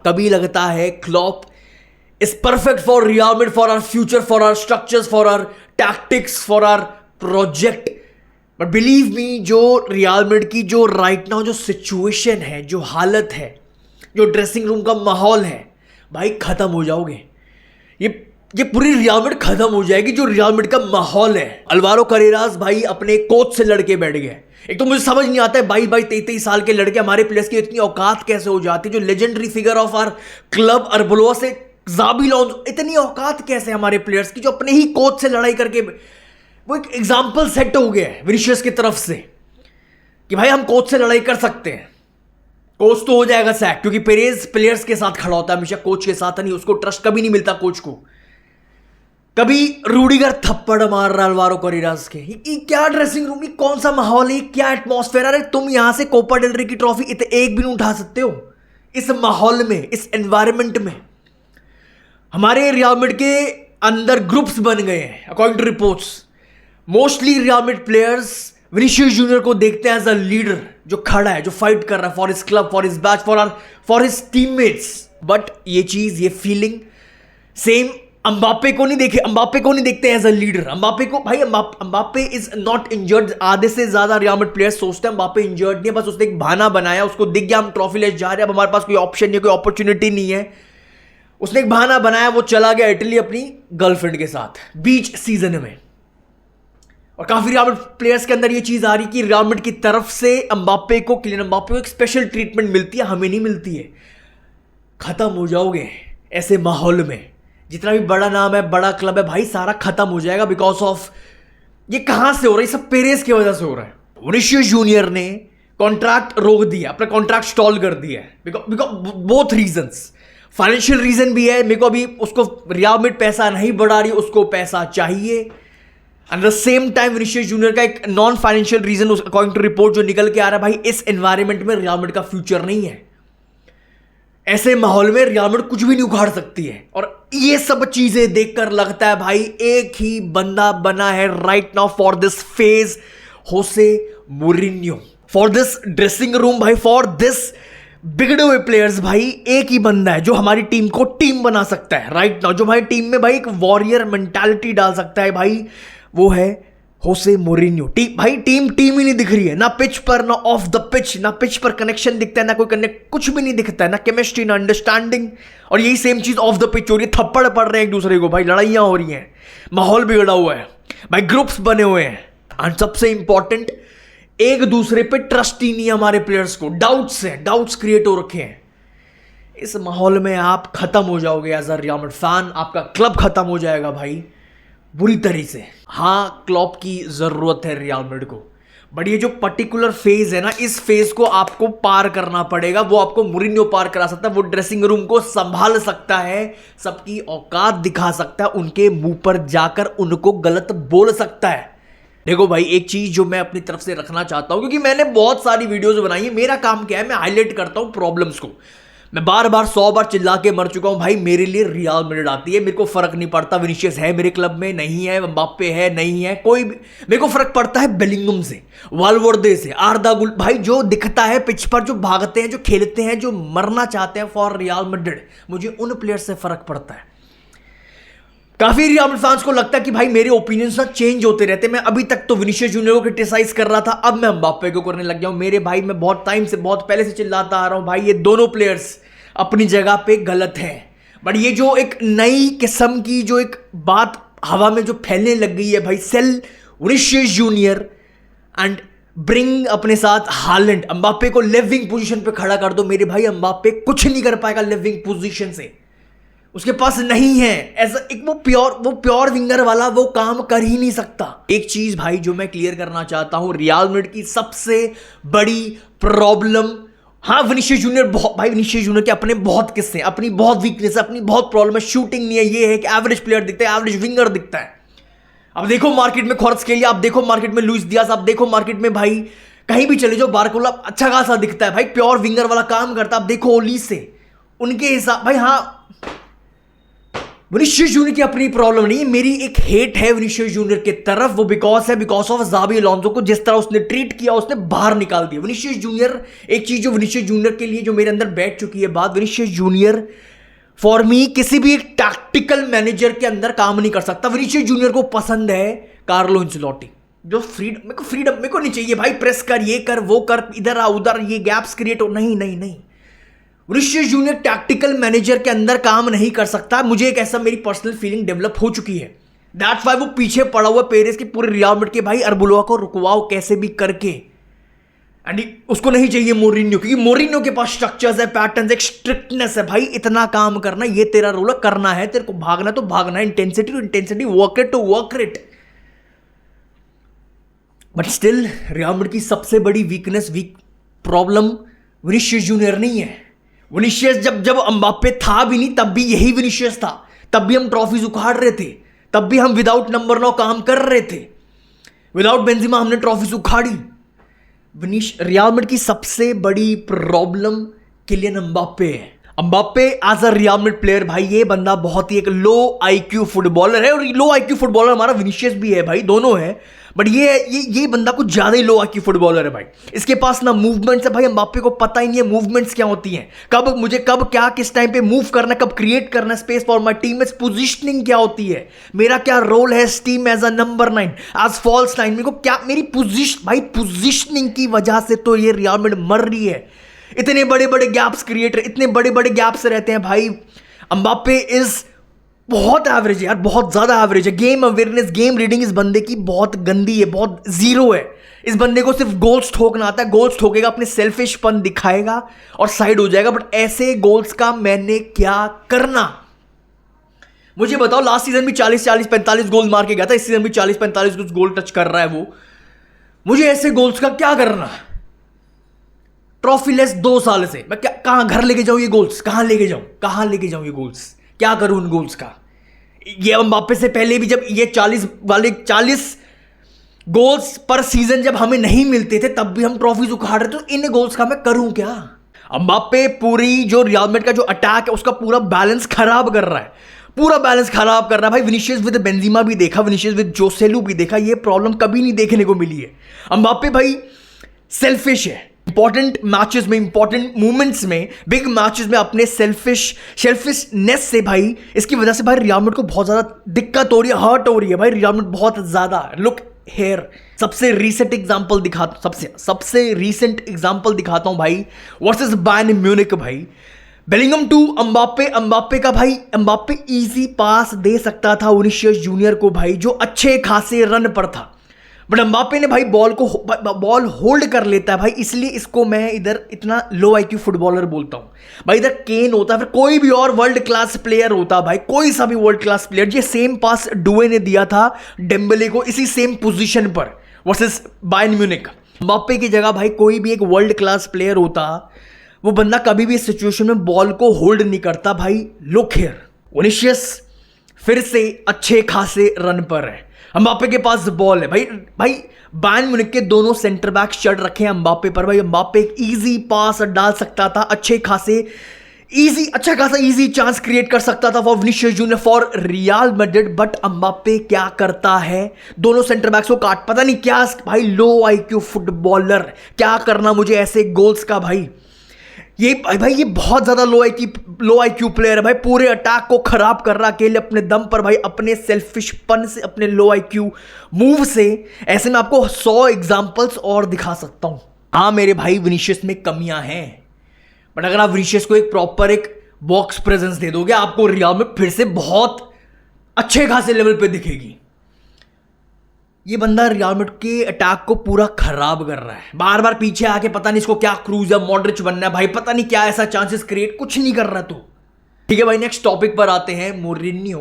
कभी लगता है Klopp is perfect for Real Madrid, for our future, for our structures, for our tactics, for our project. But believe me, जो Real Madrid की जो right now जो situation है, जो हालत है, जो ड्रेसिंग रूम का माहौल है, भाई खत्म हो जाओगे। ये पूरी रियल मैड्रिड खत्म हो जाएगी। जो रियल मैड्रिड का माहौल है, अल्वारो कैरेरास भाई अपने कोच से लड़के बैठ गए। एक तो मुझे समझ नहीं आता है 22-23 साल के लड़के, हमारे प्लेयर्स की इतनी औकात कैसे हो जाती है। जो legendary figure of our club Arbeloa से ज़ाबी लोन्जो, इतनी औकात कैसे हमारे प्लेयर्स की, जो अपने ही कोच से लड़ाई करके वो एक एग्जाम्पल सेट हो गया है विनीशियस की तरफ से कि भाई हम कोच से लड़ाई कर सकते हैं। कोच तो हो जाएगा सैक, क्योंकि पेरेज प्लेयर्स के साथ खड़ा होता है हमेशा, कोच के साथ नहीं। उसको ट्रस्ट कभी नहीं मिलता कोच को। कभी रूडिगर थप्पड़ मार रहा अल्वारो कैरेरास के। ये क्या ड्रेसिंग रूम, ये कौन सा माहौल है, क्या एटमॉस्फेयर। अरे तुम यहां से कोपा डेल रे की ट्रॉफी एक भी नहीं उठा सकते हो इस माहौल में, इस एनवायरनमेंट में। हमारे रियल मैड्रिड के अंदर ग्रुप्स बन गए हैं according to reports. Mostly Real Madrid players Vinicius Junior को देखते हैं एज अ लीडर, जो खड़ा है, जो फाइट कर रहा है for his club, for his batch, for his teammates. But ये चीज, ये फीलिंग सेम अम्बापे को नहीं देखते एज अ लीडर। अम्बापे को भाई, अम्बापे इज नॉट इंजर्ड। आधे से ज्यादा रियल मैड्रिड प्लेयर्स सोचते हैं अम्बापे इंजर्ड नहीं है, बस उसने एक बहाना बनाया। उसको दिख गया हम ट्रॉफी ले जा रहे हैं, अब हमारे पास कोई ऑप्शन नहीं, कोई अपॉर्चुनिटी नहीं है। उसने एक बहाना बनाया, वो चला गया इटली अपनी गर्लफ्रेंड के साथ बीच सीजन में। और काफी रियल मैड्रिड प्लेयर्स के अंदर ये चीज आ रही कि रियल मैड्रिड की तरफ से किलियन अम्बापे को एक स्पेशल ट्रीटमेंट मिलती है, हमें नहीं मिलती है। खत्म हो जाओगे ऐसे माहौल में। जितना भी बड़ा नाम है, बड़ा क्लब है, भाई सारा खत्म हो जाएगा बिकॉज ऑफ ये कहां से हो रहा है, सब पेरेज की वजह से हो रहा है। विनीशियस जूनियर ने कॉन्ट्रैक्ट रोक दिया, अपना कॉन्ट्रैक्ट स्टॉल कर दिया है because both reasons. Financial reason भी है, मेरे को अभी उसको रियल मैड्रिड पैसा नहीं बढ़ा रही, उसको पैसा चाहिए। At the same time Vinicius Junior का एक non financial reason according to report जो निकल के आ रहा है, भाई इस एनवायरनमेंट में रियल मैड्रिड का फ्यूचर नहीं है। ऐसे माहौल में रियल मैड्रिड कुछ भी नहीं उखाड़ सकती है। और ये सब चीजें देखकर लगता है भाई एक ही बंदा बना है right now for this phase, होसे मोरिन्यो, फॉर दिस ड्रेसिंग रूम भाई, फॉर दिस बिगड़े हुए प्लेयर्स। भाई एक ही बंदा है जो हमारी टीम को टीम बना सकता है राइट नाउ, जो हमारी टीम में भाई एक वॉरियर मेंटालिटी डाल सकता है भाई, वो है होसे मोरिन्यो। टीम ही नहीं दिख रही है, ना पिच पर, ना ऑफ द पिच। ना पिच पर कनेक्शन दिखता है, ना कोई कनेक्ट, कुछ भी नहीं दिखता है, ना केमिस्ट्री, ना अंडरस्टैंडिंग। और यही सेम चीज ऑफ द पिच हो रही है, थप्पड़ पड़ रहे हैं एक दूसरे को भाई, लड़ाइयां हो रही हैं, माहौल बिगड़ा हुआ है भाई, ग्रुप्स बने हुए हैं। एंड सबसे इंपॉर्टेंट, एक दूसरे पे ट्रस्ट ही नहीं है हमारे प्लेयर्स को, डाउट्स क्रिएट हो रखे हैं। इस माहौल में आप खत्म हो जाओगे as a Real Madrid fan, आपका क्लब खत्म हो जाएगा भाई बुरी तरह से। हाँ, क्लॉप की जरूरत है रियल मैड्रिड को, बट ये जो पर्टिकुलर फेज है ना, इस फेज को आपको पार करना पड़ेगा। वो आपको मोरिन्यो पार करा सकता है, वो ड्रेसिंग रूम को संभाल सकता है, सबकी औकात दिखा सकता है, उनके मुंह पर जाकर उनको गलत बोल सकता है। देखो भाई, एक चीज जो मैं अपनी तरफ से रखना चाहता हूं, क्योंकि मैंने बहुत सारी वीडियोस बनाई है, मेरा काम क्या है, मैं हाईलाइट करता हूं प्रॉब्लम्स को। मैं बार 100 बार चिल्ला के मर चुका हूं भाई, मेरे लिए रियल मैड्रिड आती है, मेरे को फर्क नहीं पड़ता विनीशियस है मेरे क्लब में नहीं है, एम्बाप्पे है नहीं है, कोई भी। मेरे को फर्क पड़ता है बेलिंगम से, वाल्वर्दे से, आर्दा गुल भाई, जो दिखता है पिच पर, जो भागते हैं, जो खेलते हैं, जो मरना चाहते हैं फॉर रियल मैड्रिड, मुझे उन प्लेयर से फर्क पड़ता है। काफी रियल मैड्रिड फैंस को लगता है कि भाई मेरे ओपिनियंस ना चेंज होते रहते। मैं अभी तक तो विनीशियस जूनियर को क्रिटिसाइज कर रहा था, अब मैं एम्बाप्पे को करने लग गया हूं। मेरे भाई, मैं बहुत टाइम से, बहुत पहले से चिल्लाता आ रहा हूं भाई, ये दोनों प्लेयर्स अपनी जगह पे गलत है। बट ये जो एक नई किस्म की जो एक बात हवा में जो फैलने लग गई है भाई, sell Vinicius Junior and bring अपने साथ हालैंड, एम्बाप्पे को लेफ्ट विंग पोजीशन पे खड़ा कर दो। मेरे भाई, एम्बाप्पे कुछ नहीं कर पाएगा लेफ्ट विंग पोजीशन से, उसके पास नहीं है ऐसा एक वो प्योर विंगर वाला, वो काम कर ही नहीं सकता। एक चीज भाई जो मैं क्लियर करना चाहता हूं, रियल मैड्रिड की सबसे बड़ी प्रॉब्लम, हाँ विनीशियस जूनियर, भाई विनीशियस जूनियर के अपने बहुत किस्से हैं, अपनी बहुत वीकनेस है, अपनी बहुत प्रॉब्लम है। शूटिंग नहीं है, ये है कि एवरेज प्लेयर दिखता है, एवरेज विंगर दिखता है। अब देखो मार्केट में क्वार्ट्सखेलिया, आप देखो मार्केट में लुइस दियास, आप देखो मार्केट में भाई कहीं भी चले जाओ, बारकोला अच्छा खासा दिखता है भाई, प्योर विंगर वाला काम करता है। आप देखो ओली से, उनके हिसाब भाई, हाँ विनीशियस जूनियर की अपनी प्रॉब्लम नहीं है, मेरी एक हेट है विनीशियस जूनियर की तरफ, वो बिकॉज ऑफ ज़ाबी अलोंसो को जिस तरह उसने ट्रीट किया उसने बाहर निकाल दिया। विनीशियस जूनियर, एक चीज जो विनीशियस जूनियर के लिए जो मेरे अंदर बैठ चुकी है बात, विनीशियस जूनियर फॉर मी किसी भी एक टैक्टिकल मैनेजर के अंदर काम नहीं कर सकता। विनीशियस जूनियर को पसंद है कार्लो एंचेलोटी, जो फ्रीडम मेरे को नहीं चाहिए भाई, प्रेस कर, ये कर, वो कर, इधर आ उधर, ये गैप्स क्रिएट हो, नहीं नहीं नहीं। विनीशियस जूनियर टैक्टिकल मैनेजर के अंदर काम नहीं कर सकता। मुझे एक ऐसा मेरी पर्सनल फीलिंग डेवलप हो चुकी है, दैट्स वाई वो पीछे पड़ा हुआ पेरेस के पूरे रियल मैड्रिड के भाई, अरबुलोआ को रुकवाओ कैसे भी करके, एंड उसको नहीं चाहिए मोरिन्यो, क्योंकि मोरिन्यो के पास स्ट्रक्चर्स है, पैटर्न्स, एक स्ट्रिक्टनेस है भाई, इतना काम करना, ये तेरा रोल है, करना है तेरे को, भागना तो भागना है, intensity to intensity, work rate to work rate. But still Real Madrid की सबसे बड़ी वीकनेस, प्रॉब्लम विनीशियस जूनियर नहीं है। विनीशियस जब एम्बाप्पे था भी नहीं, तब भी यही विनीशियस था, तब भी हम ट्रॉफीज उखाड़ रहे थे, तब भी हम विदाउट नंबर 9 काम कर रहे थे, विदाउट बेंजिमा हमने ट्रॉफीज उखाड़ी। रियल मैड्रिड की सबसे बड़ी प्रॉब्लम किलियन एम्बाप्पे है। Mbappe as a Real Madrid player भाई, ये बंदा बहुत ही एक लो आईक्यू फुटबॉलर है, और लो आईक्यू फुटबॉलर हमारा विनीशियस भी है भाई, दोनों है, बट ये बंदा कुछ ज्यादा ही लो आईक्यू फुटबॉलर है भाई। इसके पास ना मूवमेंट्स है भाई, एम्बाप्पे को पता ही नहीं है मूवमेंट्स क्या होती हैं, कब क्या किस टाइम पे मूव करना है, कब क्रिएट करना है space for my team, positioning क्या होती है, मेरा क्या रोल है इस team as a number 9, as false 9, मेरे को क्या मेरी पोजीशनिंग की वजह से तो ये रियल मैड्रिड मर रही है। इतने बड़े बड़े गैप्स क्रिएट, इतने बड़े बड़े गैप्स रहते हैं भाई। एम्बाप्पे इज बहुत एवरेज है यार, बहुत ज्यादा एवरेज है। गेम अवेयरनेस, गेम रीडिंग इस बंदे की बहुत गंदी है, बहुत जीरो है। इस बंदे को सिर्फ गोल्स ठोकना आता है, गोल्स ठोकेगा, अपने सेल्फिशपन दिखाएगा और साइड हो जाएगा। बट ऐसे गोल्स का मैंने क्या करना, मुझे बताओ। लास्ट सीजन भी 40-45 गोल मार के गया था, इस सीजन भी 40-45 कुछ गोल टच कर रहा है वो। मुझे ऐसे गोल्स का क्या करना, ट्रॉफी लेस 2 साल से मैं क्या कहां घर लेके जाऊं, ये गोल्स कहां लेके जाऊं ये गोल्स, क्या करूं उन गोल्स का। ये एम्बाप्पे से पहले भी जब ये 40 गोल्स पर सीजन जब हमें नहीं मिलते थे, तब भी हम ट्रॉफीज उखाड़ रहे थे, तो इन गोल्स का मैं करूं क्या। एम्बाप्पे पूरी जो रियल मैड्रिड का जो अटैक है उसका पूरा बैलेंस खराब कर रहा है, पूरा बैलेंस खराब कर रहा है भाई। विनीशियस विद बेंजिमा भी देखा, विनीशियस विद जोसेलू भी देखा, ये प्रॉब्लम कभी नहीं देखने को मिली है। एम्बाप्पे भाई सेल्फिश है, इंपॉर्टेंट मैचेस में, इंपॉर्टेंट मोमेंट्स में, बिग मैचेस में अपने सेल्फिशनेस से भाई, इसकी वजह से भाई रियल मैड्रिड को बहुत ज्यादा दिक्कत हो रही है, हर्ट हो रही है भाई रियल मैड्रिड बहुत ज्यादा। लुक हेयर, सबसे रीसेंट एग्जांपल दिखाता हूं भाई, वर्सेस बायर्न म्यूनिख भाई। बेलिंगम टू एम्बाप्पे का भाई, एम्बाप्पे इजी पास दे सकता था विनीशियस जूनियर को भाई, जो अच्छे खासे रन पर था, बट एम्बाप्पे ने भाई बॉल होल्ड कर लेता है भाई, इसलिए इसको मैं इधर इतना लो आईक्यू फुटबॉलर बोलता हूं भाई। इधर केन होता, फिर कोई भी और वर्ल्ड क्लास प्लेयर होता भाई, कोई सा भी वर्ल्ड क्लास प्लेयर, ये सेम पास डुए ने दिया था डेम्बेले को इसी सेम पोजीशन पर वर्सेस बायर्न म्यूनिख। एम्बाप्पे की जगह भाई कोई भी एक वर्ल्ड क्लास प्लेयर होता, वो बंदा कभी भी इस सिचुएशन में बॉल को होल्ड नहीं करता भाई। लुक हियर, विनीशियस फिर से अच्छे खासे रन पर है, एम्बाप्पे के पास बॉल है भाई बायर्न म्यूनिख के दोनों सेंटर बैक चढ़ रखे हैं एम्बाप्पे पर भाई। एम्बाप्पे एक इजी पास डाल सकता था, अच्छा खासा इजी चांस क्रिएट कर सकता था for Vinicius junior, for Real Madrid. But Mbappe क्या करता है, दोनों सेंटर बैक्स को काट, पता नहीं क्या भाई, लो आईक्यू फुटबॉलर, क्या करना मुझे ऐसे गोल्स का भाई। ये बहुत ज्यादा लो आईक्यू प्लेयर है भाई, पूरे अटैक को खराब कर रहा अकेले अपने दम पर भाई, अपने सेल्फिशपन से, अपने लो आईक्यू मूव से। ऐसे में आपको 100 एग्जांपल्स और दिखा सकता हूं। हाँ मेरे भाई, विनीशियस में कमियां हैं, बट अगर आप विनीशियस को एक प्रॉपर एक बॉक्स प्रेजेंस दे दोगे, आपको रियल में फिर से बहुत अच्छे खासे लेवल पे दिखेगी। ये बंदा रियल मैड्रिड के अटैक को पूरा खराब कर रहा है, बार बार पीछे आके पता नहीं इसको क्या क्रूज या मॉडरिच बनना है भाई, पता नहीं क्या ऐसा चांसेस क्रिएट, कुछ नहीं कर रहा। तो ठीक है भाई, नेक्स्ट टॉपिक पर आते हैं, मोरिन्यो।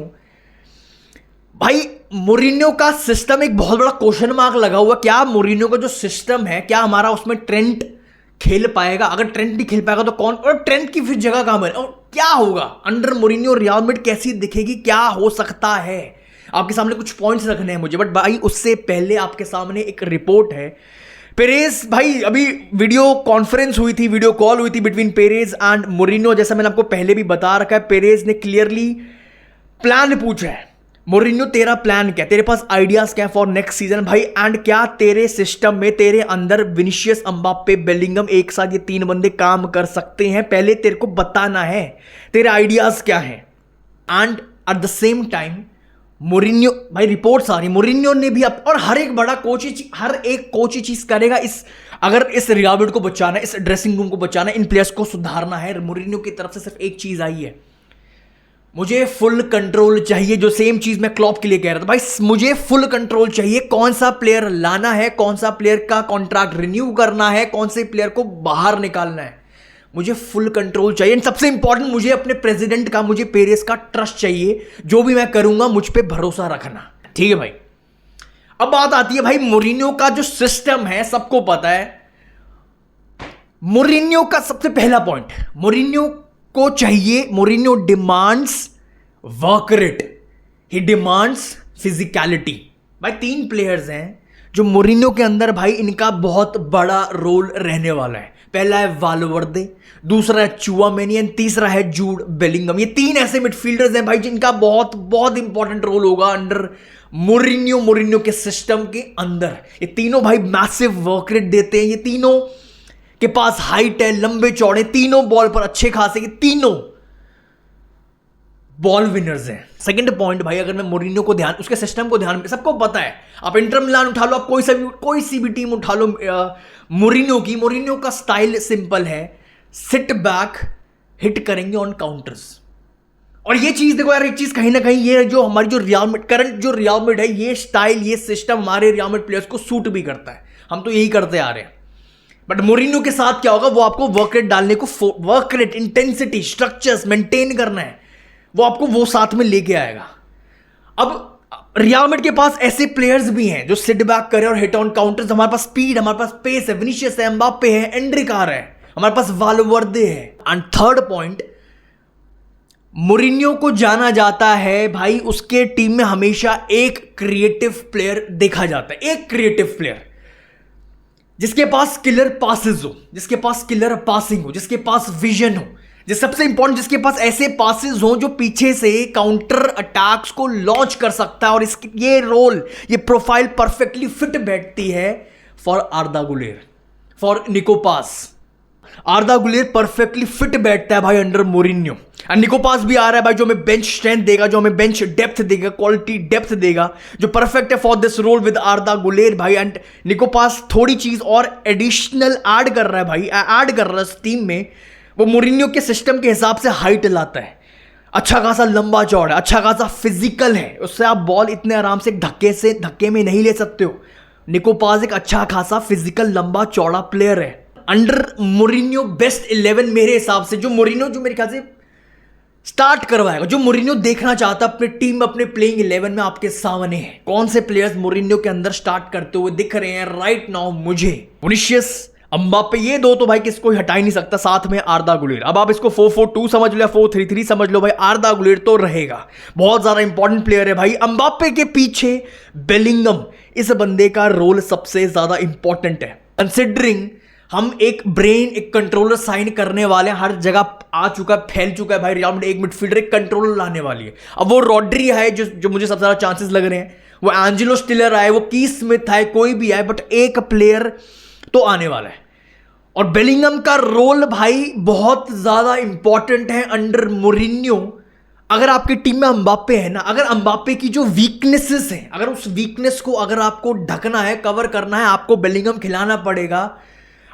भाई मोरिन्यो का सिस्टम एक बहुत बड़ा क्वेश्चन मार्क लगा हुआ। क्या मोरिन्यो का जो सिस्टम है, क्या हमारा उसमें ट्रेंट खेल पाएगा? अगर ट्रेंट नहीं खेल पाएगा तो कौन, और ट्रेंट की फिर जगह कहां बने, और क्या होगा अंडर मोरिन्यो? रियल मैड्रिड कैसी दिखेगी, क्या हो सकता है? आपके सामने कुछ पॉइंट्स रखने हैं मुझे, बट भाई उससे पहले आपके सामने एक रिपोर्ट है। पेरेज भाई, अभी वीडियो कॉन्फ्रेंस हुई थी, वीडियो कॉल हुई थी बिटवीन पेरेज एंड मोरिन्यो। जैसा मैंने आपको पहले भी बता रखा है, पेरेज ने क्लियरली प्लान पूछा है मोरिन्यो, तेरा प्लान क्या, तेरे पास आइडियाज क्या फॉर नेक्स्ट सीजन भाई, एंड क्या तेरे सिस्टम में, तेरे अंदर विनीशियस, एम्बाप्पे, बेलिंगम एक साथ ये 3 बंदे काम कर सकते हैं? पहले तेरे को बताना है तेरे आइडियाज क्या हैं। And at the same time Mourinho भाई, रिपोर्ट्स आ रही, मोरिन्यो ने भी और हर एक बड़ा कोच ही, हर एक कोच ही चीज करेगा इस, अगर इस रियल मैड्रिड को बचाना है, इस ड्रेसिंग रूम को बचाना है, इन प्लेयर्स को सुधारना है, मोरिन्यो की तरफ से सिर्फ एक चीज आई है, मुझे फुल कंट्रोल चाहिए। जो सेम चीज मैं क्लॉप के लिए कह रहा था भाई, मुझे फुल कंट्रोल चाहिए, कौन सा प्लेयर लाना है, कौन सा प्लेयर का कॉन्ट्रैक्ट रिन्यू करना है, कौन से प्लेयर को बाहर निकालना है, मुझे फुल कंट्रोल चाहिए। एंड सबसे इंपॉर्टेंट, मुझे अपने प्रेसिडेंट का, मुझे पेरेस का ट्रस्ट चाहिए, जो भी मैं करूंगा मुझ पे भरोसा रखना, ठीक है भाई। अब बात आती है भाई मोरिन्यो का जो सिस्टम है, सबको पता है मोरिन्यो का सबसे पहला पॉइंट, मोरिन्यो को चाहिए, मोरिन्यो डिमांड्स वर्क रेट, ही डिमांड्स फिजिकलिटी। भाई 3 प्लेयर्स हैं जो मोरिन्यो के अंदर भाई इनका बहुत बड़ा रोल रहने वाला है। पहला है वाल्वर्दे, दूसरा है चुआमेनी एंड तीसरा है जूड बेलिंगम। ये 3 ऐसे मिडफील्डर्स हैं भाई जिनका बहुत बहुत इंपॉर्टेंट रोल होगा अंडर मोरिन्यो के सिस्टम के अंदर। ये तीनों भाई मैसिव वर्क रेट देते हैं, ये तीनों के पास हाइट है, लंबे चौड़े, तीनों बॉल पर अच्छे खासे, तीनों बॉल विनर्स हैं। सेकंड पॉइंट भाई, अगर मैं मोरिन्यो को ध्यान, उसके सिस्टम को ध्यान, सबको पता है, आप इंटर मिलान उठा लो, आप कोई सी भी टीम उठा लो, मोरिन्यो का स्टाइल सिंपल है, सिट बैक, हिट करेंगे ऑन काउंटर्स। और ये चीज देखो यार, एक चीज कहीं ना कहीं, ये जो हमारी जो करंट जो रियल मैड्रिड है, ये स्टाइल, ये सिस्टम हमारे रियल मैड्रिड प्लेयर्स को सूट भी करता है, हम तो यही करते आ रहे हैं। बट मोरिन्यो के साथ क्या होगा, वो आपको वर्क रेट डालने को, work rate, intensity, structures maintain करना है, वो आपको वो साथ में लेके आएगा। अब रियल मैड्रिड के पास ऐसे प्लेयर्स भी हैं जो सिट बैक करे और हिट ऑन काउंटर्स। हमारे पास स्पीड, हमारे पास पेस है, विनीशियस है, एम्बाप्पे है, एंड्रिक आ रहा है, हमारे पास वाल्वर्दे है। एंड थर्ड पॉइंट, मोरिन्यो को जाना जाता है भाई, उसके टीम में हमेशा एक क्रिएटिव प्लेयर देखा जाता है, एक क्रिएटिव प्लेयर जिसके पास किलर पासेस हो, जिसके पास किलर पासिंग हो, जिसके पास विजन हो, सबसे इंपॉर्टेंट जिसके पास ऐसे पासेस हो जो पीछे से काउंटर अटैक्स को लॉन्च कर सकता है। और ये रोल, ये प्रोफाइल परफेक्टली फिट बैठती है फॉर आर्दा गुलेर, फॉर निको पास। आर्दा गुलेर परफेक्टली फिट बैठता है भाई अंडर मोरिन्यो। एंड निको पास भी आ रहा है भाई, जो हमें बेंच स्ट्रेंथ देगा, जो हमें बेंच डेप्थ देगा, क्वालिटी डेप्थ देगा, जो परफेक्ट है for this role with Arda Guler भाई। एंड निको पास थोड़ी चीज और एडिशनल ऐड कर रहा है भाई, ऐड कर रहा है इस टीम में, वो मोरिन्यो के सिस्टम के हिसाब से हाइट लाता है, अच्छा खासा लंबा चौड़ा, अच्छा खासा फिजिकल है, उससे आप बॉल इतने आराम से धक्के में नहीं ले सकते हो। निको पास एक अच्छा खासा फिजिकल लंबा चौड़ा प्लेयर है। अंडर मोरिन्यो बेस्ट 11 मेरे हिसाब से, जो मोरिन्यो जो मेरे ख्याल से स्टार्ट करवाएगा, जो मोरिन्यो देखना चाहता अपने टीम में, अपने प्लेइंग 11 में आपके सामने है। कौन से प्लेयर्स मोरिन्यो के अंदर स्टार्ट करते हुए दिख रहे हैं राइट नाउ मुझे? विनीशियस, एम्बाप्पे, ये दो तो भाई किसको हटा ही नहीं सकता, साथ में आर्दा गुलेर। अब आप इसको 4-4-2 समझ लो या 4-3-3 समझ लो भाई, आर्दा गुलेर तो रहेगा, बहुत ज्यादा इंपॉर्टेंट प्लेयर है भाई। एम्बाप्पे के पीछे बेलिंगम, इस बंदे का रोल सबसे ज्यादा इंपॉर्टेंट है, कंसिडरिंग हम एक ब्रेन, एक कंट्रोलर साइन करने वाले हैं, हर जगह आ चुका है, फैल चुका है भाई रियल मैड्रिड, एक मिडफील्डर, एक कंट्रोलर लाने वाली है। अब वो रॉड्री है जो मुझे सबसे ज्यादा चांसेस लग रहे हैं, वो एंजेलो स्टिलर आए, वो की स्मिथ आए, कोई भी आए, बट एक प्लेयर तो आने वाला है। और बेलिंगम का रोल भाई बहुत ज्यादा इंपॉर्टेंट है अंडर मोरिन्यो। अगर आपकी टीम में एम्बाप्पे है ना, अगर एम्बाप्पे की जो वीकनेसेस हैं, अगर उस वीकनेस को अगर आपको ढकना है, कवर करना है, आपको बेलिंगम खिलाना पड़ेगा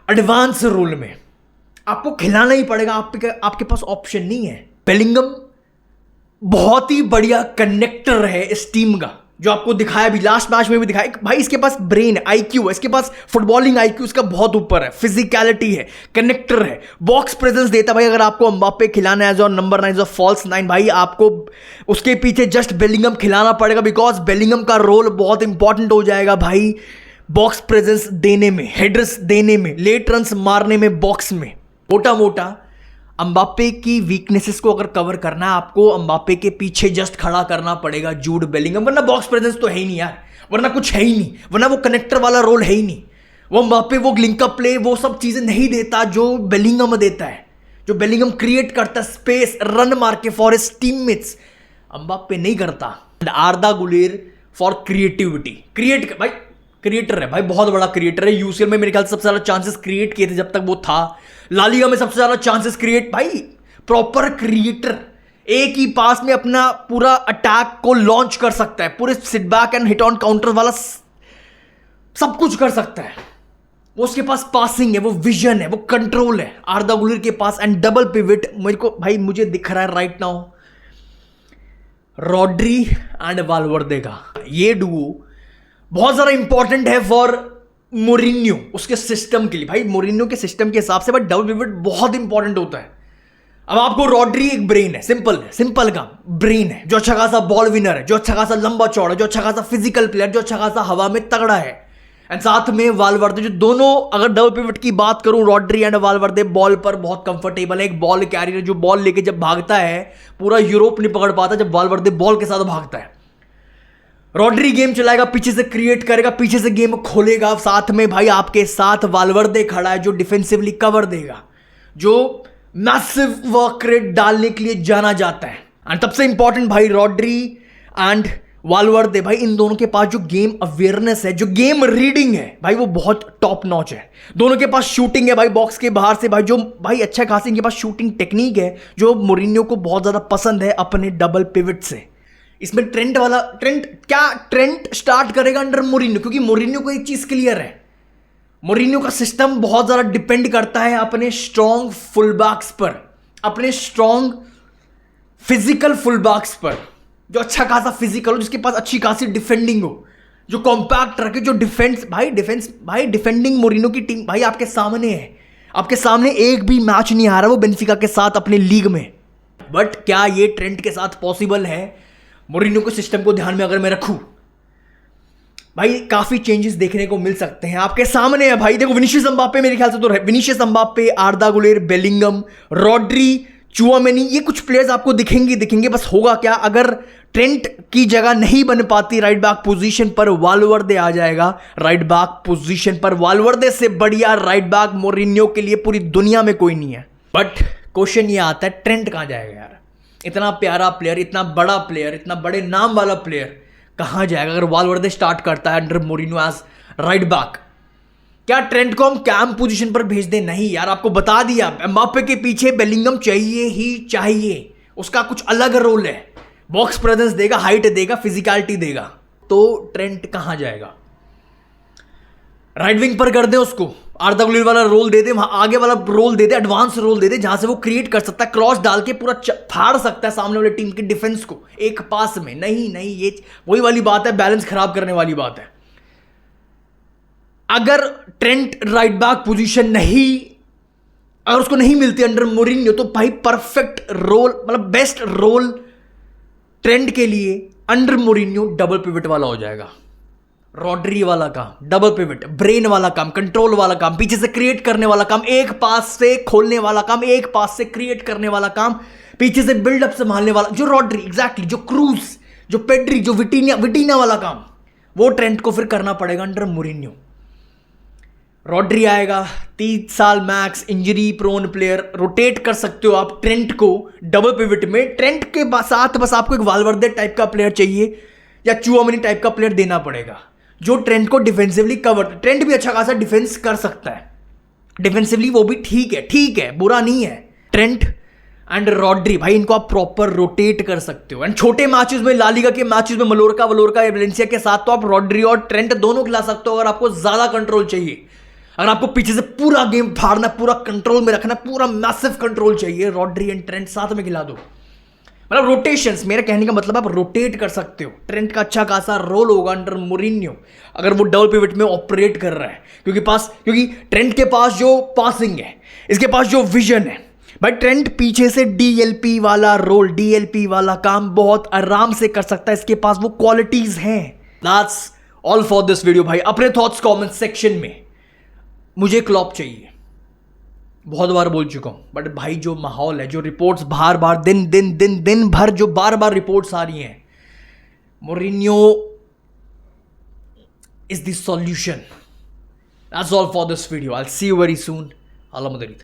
एडवांस रोल में, आपको खिलाना ही पड़ेगा, आपके पास ऑप्शन नहीं है। बेलिंगम बहुत ही बढ़िया कनेक्टर है इस टीम का, जो आपको दिखाया भी, लास्ट मैच में भी दिखाया भाई, इसके पास ब्रेन है, आईक्यू है, इसके पास फुटबॉलिंग आईक्यू इसका बहुत ऊपर है, फिजिकलिटी है, कनेक्टर है, बॉक्स प्रेजेंस देता भाई। अगर आपको एम्बाप्पे खिलाना है एज नंबर 9, फॉल्स 9 भाई, आपको उसके पीछे जस्ट बेलिंगम खिलाना पड़ेगा, बिकॉज बेलिंगम का रोल बहुत इंपॉर्टेंट हो जाएगा भाई, बॉक्स प्रेजेंस देने में, हेडर्स देने में, लेट रन्स मारने में, बॉक्स में। मोटा मोटा एम्बाप्पे की वीकनेसेस को अगर कवर करना है, आपको एम्बाप्पे के पीछे जस्ट खड़ा करना पड़ेगा जूड बेलिंगम, वरना बॉक्स प्रेजेंस तो है ही नहीं यार, वरना कुछ है ही नहीं, वरना वो कनेक्टर वाला रोल है ही नहीं। वो एम्बाप्पे वो लिंक अप प्ले, वो सब चीजें नहीं देता जो बेलिंगम देता है, जो बेलिंगम क्रिएट करता है स्पेस, रन मार के फॉर हिज टीममेट्स। एम्बाप्पे नहीं करता। आर्दा गुलेर फॉर क्रिएटिविटी, भाई क्रिएटर है भाई, बहुत बड़ा क्रिएटर है। यूसीएल में मेरे ख्याल से सबसे ज्यादा चांसेस क्रिएट किए थे जब तक वो था। ला लीगा में सबसे ज्यादा चांसेस क्रिएट, भाई प्रॉपर क्रिएटर, एक ही पास में अपना पूरा अटैक को लॉन्च कर सकता है, पूरे sit back and hit on counter वाला सब कुछ कर सकता है। वो उसके पास पासिंग है, वो विजन है, वो कंट्रोल है आर्दा गुलेर के पास। एंड डबल पिवट मेरे को भाई मुझे दिख रहा है राइट नाउ रॉड्री एंड वाल्वर्दे का ये डुओ बहुत ज्यादा इंपॉर्टेंट है फॉर मोरिन्यो, उसके सिस्टम के लिए। भाई मोरिन्यो के सिस्टम के हिसाब से भाई डबल पिवट बहुत इंपॉर्टेंट होता है। अब आपको रॉड्री एक ब्रेन है, सिंपल काम ब्रेन है, जो अच्छा खासा बॉल विनर है, जो अच्छा खासा लंबा चौड़ा, जो अच्छा खासा फिजिकल प्लेयर, जो अच्छा खासा हवा में तगड़ा है। एंड साथ में वाल्वर्दे, जो दोनों, अगर डबल पिवट की बात करूं, रॉड्री एंड वाल्वर्दे बॉल पर बहुत कंफर्टेबल है। एक बॉल कैरियर जो बॉल लेके जब भागता है पूरा यूरोप नहीं पकड़ पाता जब वाल्वर्दे बॉल के साथ भागता है। रॉड्री गेम चलाएगा, पीछे से क्रिएट करेगा, पीछे से गेम खोलेगा, साथ में भाई आपके साथ वाल्वर्दे खड़ा है जो डिफेंसिवली कवर देगा, जो मैसिव वर्क रेट डालने के लिए जाना जाता है। एंड सबसे इंपॉर्टेंट भाई रॉड्री एंड वाल्वर्दे, भाई इन दोनों के पास जो गेम अवेयरनेस है, जो गेम रीडिंग है भाई वो बहुत टॉप नॉच है। दोनों के पास शूटिंग है भाई बॉक्स के बाहर से, भाई जो भाई अच्छा खासी इनके पास शूटिंग टेक्निक है जो मोरिन्यो को बहुत ज्यादा पसंद है अपने डबल पिवट से। इसमें ट्रेंट स्टार्ट करेगा अंडर मोरिन्यो, क्योंकि मोरिन्यो को एक चीज क्लियर है, मोरिन्यो का सिस्टम बहुत ज्यादा डिपेंड करता है अपने स्ट्रॉन्ग फुलबैक्स पर, अपने स्ट्रॉन्ग फिजिकल फुलबैक्स पर, जो अच्छा खासा फिजिकल हो, जिसके पास अच्छी खासी डिफेंडिंग हो, जो कॉम्पैक्ट रखे, जो डिफेंस भाई डिफेंडिंग मोरिन्यो की टीम भाई आपके सामने है, आपके सामने एक भी मैच नहीं हारा वो बेंफिका के साथ अपने लीग में। बट क्या ये ट्रेंट के साथ पॉसिबल है? मोरिन्यो के सिस्टम को ध्यान में अगर मैं रखूं भाई काफी चेंजेस देखने को मिल सकते हैं। आपके सामने है भाई, देखो विनीशियस एम्बाप्पे, मेरे ख्याल से तो Vinicius Mbappe, आर्दा Guler, Bellingham, Rodri, Tchouameni, ये कुछ प्लेयर्स आपको दिखेंगे। बस होगा क्या, अगर ट्रेंट की जगह नहीं बन पाती राइट बैक पोजीशन पर, वाल्वर्दे आ जाएगा राइट बैक पोजीशन पर। वाल्वर्दे से बढ़िया राइट बैक मोरिन्यो के लिए पूरी दुनिया में कोई नहीं है। बट क्वेश्चन ये आता है ट्रेंट कहां जाएगा यार? इतना प्यारा प्लेयर, इतना बड़ा प्लेयर, इतना बड़े नाम वाला प्लेयर कहां जाएगा अगर वाल्वर्दे स्टार्ट करता है अंडर मोरिन्यो एज राइट बैक? क्या ट्रेंट को हम कैम पोजीशन पर भेज दें? नहीं यार, आपको बता दिया एम्बाप्पे के पीछे बेलिंगम चाहिए ही चाहिए। उसका कुछ अलग रोल है, बॉक्स प्रेजेंस देगा, हाइट देगा, फिजिकलिटी देगा। तो ट्रेंट कहां जाएगा? राइट विंग पर कर दे उसको, आर्दा गुलेर वाला रोल दे दे, वहां आगे वाला रोल दे दे, एडवांस रोल दे दे, जहां से वो क्रिएट कर सकता है, क्रॉस डाल के पूरा फाड़ सकता है सामने वाले टीम की डिफेंस को एक पास में। नहीं, ये वही वाली बात है, बैलेंस खराब करने वाली बात है। अगर ट्रेंट राइट बैक पोजीशन अगर उसको नहीं मिलती अंडर मोरिन्यो, तो भाई परफेक्ट रोल, मतलब बेस्ट रोल ट्रेंट के लिए अंडर मोरिन्यो डबल पिवट वाला हो जाएगा। रॉड्री वाला काम, डबल पिवट, ब्रेन वाला काम, कंट्रोल वाला काम, पीछे से क्रिएट करने वाला काम, एक पास से खोलने वाला काम, एक पास से क्रिएट करने वाला काम, पीछे से बिल्डअप संभालने वाला, जो रॉड्री एग्जैक्टली, जो क्रूज, जो पेड्री, जो विटीना वाला काम, वो ट्रेंट को फिर करना पड़ेगा अंडर मोरिन्यो। रॉड्री आएगा, 30 साल max, injury prone player, rotate कर सकते हो आप ट्रेंट को डबल पिवट में। ट्रेंट के साथ बस आपको एक वाल्वर्दे टाइप का प्लेयर चाहिए या चुआमेनी टाइप का प्लेयर देना पड़ेगा जो ट्रेंट को डिफेंसिवली कवर। ट्रेंट भी अच्छा खासा डिफेंस कर सकता है डिफेंसिवली, वो भी ठीक है, बुरा नहीं है। ट्रेंट एंड रॉड्री भाई, इनको आप प्रॉपर रोटेट कर सकते हो। एंड छोटे मैचेस में, ला लीगा के मैचेस में मलोरका या वेलेंसिया के साथ, तो आप रॉड्री और ट्रेंट दोनों खिला सकते हो अगर आपको ज्यादा कंट्रोल चाहिए। अगर आपको पीछे से पूरा गेम फाड़ना, पूरा कंट्रोल में रखना, पूरा मैसिव कंट्रोल चाहिए, रॉड्री एंड ट्रेंट साथ में खिला दो। मतलब रोटेशंस, मेरा कहने का मतलब आप रोटेट कर सकते हो। ट्रेंट का अच्छा खासा रोल होगा अंडर मोरिन्यो अगर वो डबल पिवट में ऑपरेट कर रहा है, क्योंकि ट्रेंट के पास जो पासिंग है, इसके पास जो विजन है भाई, ट्रेंट पीछे से डीएलपी वाला रोल, डीएलपी वाला काम बहुत आराम से कर सकता है। इसके पास वो क्वालिटीज हैं। That's all for this video भाई। अपने थॉट्स कमेंट सेक्शन में। मुझे क्लॉप चाहिए, बहुत बार बोल चुका हूं, बट भाई जो माहौल है, जो रिपोर्ट्स बार दिन भर जो बार रिपोर्ट्स आ रही हैं, Mourinho is the solution. That's all for this video. I will see you very soon. Hala मदरीद।